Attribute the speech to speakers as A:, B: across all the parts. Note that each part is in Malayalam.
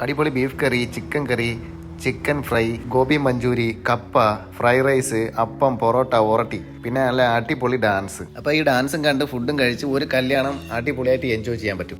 A: അടിപൊളി ബീഫ് കറി, ചിക്കൻ കറി, ചിക്കൻ ഫ്രൈ, ഗോബി മഞ്ചൂരി, കപ്പ, ഫ്രൈഡ് റൈസ്, അപ്പം, പൊറോട്ട, ഒറട്ടി, പിന്നെ നല്ല അടിപൊളി ഡാൻസ്. അപ്പോൾ ഈ ഡാൻസും കണ്ട് ഫുഡും കഴിച്ച് ഒരു കല്യാണം അടിപൊളിയായിട്ട് എൻജോയ് ചെയ്യാൻ പറ്റും.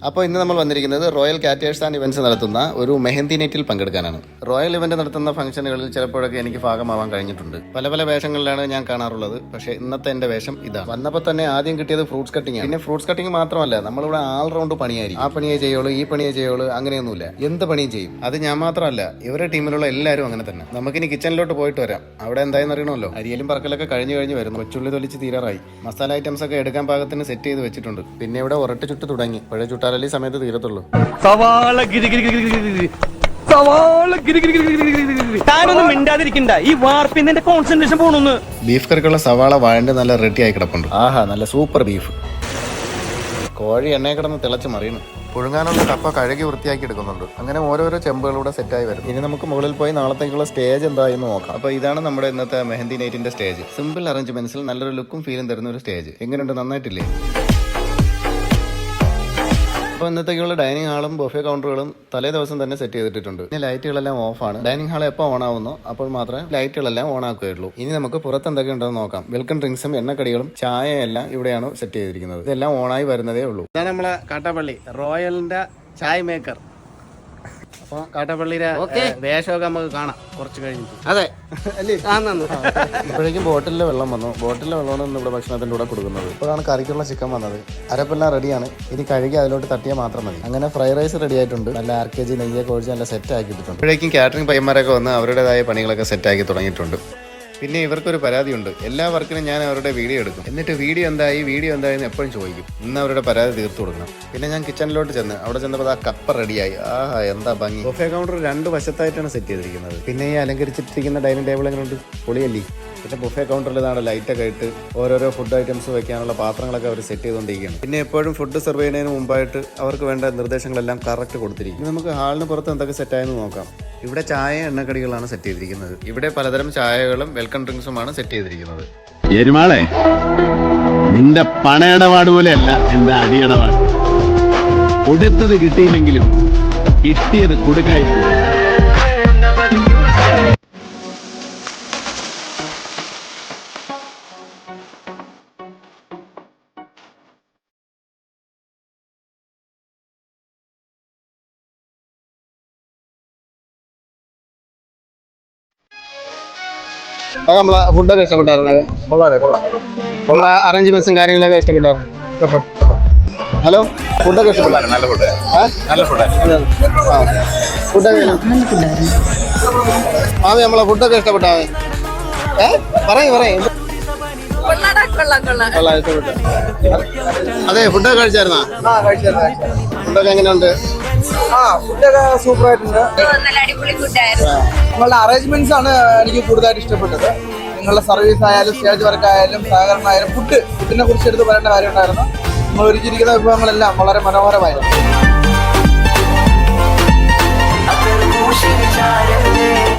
A: അപ്പോൾ ഇന്ന് നമ്മൾ വന്നിരിക്കുന്നത് റോയൽ കാറ്റേഴ്സ് ആൻഡ് ഇവൻറ്റ്സ് നടത്തുന്ന ഒരു മെഹന്തി നൈറ്റിൽ പങ്കെടുക്കാനാണ്. റോയൽ ഇവന്റ് നടത്തുന്ന ഫംഗ്ഷനുകളിൽ ചിലപ്പോഴൊക്കെ എനിക്ക് ഭാഗമാവാൻ കഴിഞ്ഞിട്ടുണ്ട്. പല പല വേഷങ്ങളിലാണ് ഞാൻ കാണാറുള്ളത്. പക്ഷേ ഇന്നത്തെ എൻ്റെ വേഷം ഇതാണ്. വന്നപ്പോൾ തന്നെ ആദ്യം കിട്ടിയത് ഫ്രൂട്ട്സ് കട്ടിംഗ് ആണ്. പിന്നെ ഫ്രൂട്ട്സ് കട്ടിംഗ് മാത്രമല്ല, നമ്മളിവിടെ ആൾ റൗണ്ട് പണിയായിരിക്കും. ആ പണിയെ ചെയ്യുള്ളൂ, ഈ പണിയെ ചെയ്യുള്ളൂ, അങ്ങനെയൊന്നുമില്ല. എന്ത് പണിയും ചെയ്യും. അത് ഞാൻ മാത്രമല്ല, ഇവരുടെ ടീമിലുള്ള എല്ലാവരും അങ്ങനെ തന്നെ. നമുക്കിനി കിച്ചണിലോട്ട് പോയിട്ട് വരാം. അവിടെ എന്തായെന്ന് അറിയണമല്ലോ. അരിയലും പറക്കലൊക്കെ കഴിഞ്ഞ് വരുന്നു. കൊച്ചുള്ളി തൊലിച്ച് തീരാറായി. മസാല ഐറ്റംസ് ഒക്കെ എടുക്കാൻ പാകത്തിന് സെറ്റ് ചെയ്ത് വെച്ചിട്ടുണ്ട്. പിന്നെ ഇവിടെ ഉരട്ട് ചുട്ട് തുടങ്ങി. പഴയ ചുട്ടാലി സമയത്ത് തീരത്തുള്ളൂ.
B: താനൊന്നും മിണ്ടാതിരിക്കണ്ട, ഈ വാർപ്പിന്റെ കോൺസെൻട്രേഷൻ പോണൊന്ന്.
A: ബീഫ് കറിക്കുള്ള സവാള വഴണ്ട് നല്ല റെഡി ആയി കിടപ്പുണ്ട്. ആഹാ, നല്ല സൂപ്പർ ബീഫ്. കോഴി എണ്ണയെ കിടന്ന് തിളച്ച് മറിയുന്നു. പുഴുങ്ങാനുള്ള കപ്പ കഴുകി വൃത്തിയാക്കി എടുക്കുന്നുണ്ട്. അങ്ങനെ ഓരോരോ ചെമ്പുകളൂടെ സെറ്റായി വരും. ഇനി നമുക്ക് മുകളിൽ പോയി നാളത്തേക്കുള്ള സ്റ്റേജ് എന്തായെന്ന് നോക്കാം. അപ്പോൾ ഇതാണ് നമ്മുടെ ഇന്നത്തെ മെഹന്തി നൈറ്റിന്റെ സ്റ്റേജ്. സിമ്പിൾ അറേഞ്ച്മെന്റ്സിൽ നല്ലൊരു ലുക്കും ഫീലും തരുന്ന ഒരു സ്റ്റേജ്. എങ്ങനെയുണ്ട്, നന്നായിട്ടില്ലേ? അപ്പോൾ ഇന്നത്തേക്കുള്ള ഡൈനിങ് ഹാളും ബൊഫെ കൗണ്ടറുകളും തലേ ദിവസം തന്നെ സെറ്റ് ചെയ്തിട്ടുണ്ട്. ഇനി ലൈറ്റുകളെല്ലാം ഓഫാണ്. ഡൈനിങ് ഹാൾ എപ്പോൾ ഓൺ ആവുന്നോ അപ്പോൾ മാത്രമേ ലൈറ്റുകളെല്ലാം ഓൺ ആക്കുകയുള്ളൂ. ഇനി നമുക്ക് പുറത്ത് എന്തൊക്കെ ഉണ്ടെന്ന് നോക്കാം. വെൽക്കം ഡ്രിങ്ക്സും എണ്ണക്കടികളും ചായയെല്ലാം ഇവിടെയാണ് സെറ്റ് ചെയ്തിരിക്കുന്നത്. ഇതെല്ലാം ഓണായി വരുന്നതേ ഉള്ളൂ. ഇതാണ് നമ്മളെ കാട്ടാപ്പള്ളി റോയലിന്റെ ചായ മേക്കർ. അപ്പോൾ കാട്ടാപ്പള്ളിയുടെ വേഷമൊക്കെ നമുക്ക് കാണാം കുറച്ച് കഴിഞ്ഞിട്ട്. അതെ അല്ലേ? അപ്പോഴേക്കും ബോട്ടിലെ വെള്ളം വന്നു. ബോട്ടിലെ വെള്ളമാണ് ഇന്ന് ഇവിടെ ഭക്ഷണത്തിൻ്റെ കൂടെ കൊടുക്കുന്നത്. ഇപ്പോഴാണ് കറിക്കുള്ള ചിക്കൻ വന്നത്. അരപ്പെല്ലാം റെഡിയാണ്. ഇനി കഴുകി അതിലോട്ട് തട്ടിയാൽ മാത്രം മതി. അങ്ങനെ ഫ്രൈഡ് റൈസ് റെഡി ആയിട്ടുണ്ട്. നല്ല RKG നെയ്യൊക്കെ ഒഴിച്ച് നല്ല സെറ്റ് ആക്കിയിട്ടുണ്ട്. അപ്പോഴേക്കും കാറ്ററിംഗ് പയ്യന്മാരൊക്കെ വന്ന് അവരുടേതായ പണികളൊക്കെ സെറ്റാക്കി തുടങ്ങിയിട്ടുണ്ട്. പിന്നെ ഇവർക്കൊരു പരാതിയുണ്ട്. എല്ലാ വർക്കിനും ഞാൻ അവരുടെ വീഡിയോ എടുക്കും. എന്നിട്ട് വീഡിയോ എന്തായെന്ന് എപ്പോഴും ചോദിക്കും. ഇന്ന് അവരുടെ പരാതി തീർത്തു കൊടുക്കണം. പിന്നെ ഞാൻ കിച്ചണിലോട്ട് ചെന്ന് അവിടെ ചെന്നപ്പോൾ ആ കപ്പ റെഡിയായി. ആഹാ, എന്താ ഭംഗി. ബൊഫെ കൗണ്ടർ 2 വശത്തായിട്ടാണ് സെറ്റ് ചെയ്തിരിക്കുന്നത്. പിന്നെ ഈ അലങ്കരിച്ചിട്ടിരിക്കുന്ന ഡൈനിങ് ടേബിൾ എങ്ങനെയുണ്ട്? പൊളിയല്ലേ? പിന്നെ ബൊഫെ കൗണ്ടറിൽ ഇതാണ് ലൈറ്റൊക്കെ ഇട്ട് ഓരോരോ ഫുഡ് ഐറ്റംസ് വെക്കാനുള്ള പാത്രങ്ങളൊക്കെ അവർ സെറ്റ് ചെയ്തുകൊണ്ടിരിക്കുകയാണ്. പിന്നെ എപ്പോഴും ഫുഡ് സെർവ് ചെയ്യുന്നതിന് മുമ്പായിട്ട് അവർക്ക് വേണ്ട നിർദ്ദേശങ്ങളെല്ലാം കറക്റ്റ് കൊടുത്തിരിക്കും. നമുക്ക് ഹാളിന് പുറത്ത് എന്തൊക്കെ സെറ്റായെന്ന് നോക്കാം. ഇവിടെ ചായ എണ്ണക്കടികളാണ് സെറ്റ് ചെയ്തിരിക്കുന്നത്. ഇവിടെ പലതരം ചായകളും വെൽക്കം ഡ്രിങ്ക്സുമാണ് സെറ്റ് ചെയ്തിരിക്കുന്നത്.
C: എരുമാളെ, നിന്റെ പണയടപാട് പോലെയല്ല എന്റെ അടിയടപാട്. കൊടുത്തത് കിട്ടിയില്ലെങ്കിലും കിട്ടിയത് കൊടുക്കായിരുന്നു.
B: നമ്മളെ ഫുഡൊക്കെ ഇഷ്ടപ്പെട്ടായിരുന്നു. അറേഞ്ച്മെന്റ്സും കാര്യങ്ങളൊക്കെ ഇഷ്ടപ്പെട്ടായിരുന്നു. ഹലോ, ഫുഡൊക്കെ ഇഷ്ടപ്പെട്ടായിരുന്നു? നല്ല ഫുഡ്, നല്ല ഫുഡൊക്കെ നമ്മളെ ഫുഡൊക്കെ ഇഷ്ടപ്പെട്ടാ? പറയും അതെ, ഫുഡൊക്കെ കഴിച്ചായിരുന്നാ? ഫുഡൊക്കെ എങ്ങനെയുണ്ട്?
D: ഫുഡൊക്കെ സൂപ്പർ ആയിട്ടുണ്ട്. നിങ്ങളുടെ അറേഞ്ച്മെന്റ്സ് ആണ് എനിക്ക് കൂടുതലായിട്ട് ഇഷ്ടപ്പെട്ടത്. നിങ്ങളുടെ സർവീസ് ആയാലും സ്റ്റേജ് വർക്ക് ആയാലും സഹകരണം ആയാലും ഫുഡിനെ കുറിച്ച് എടുത്ത് പറയേണ്ട കാര്യം ഉണ്ടായിരുന്നു. നിങ്ങൾ ഒരുക്കിയിരിക്കുന്ന വിഭവങ്ങളെല്ലാം വളരെ മനോഹരമായിരുന്നു.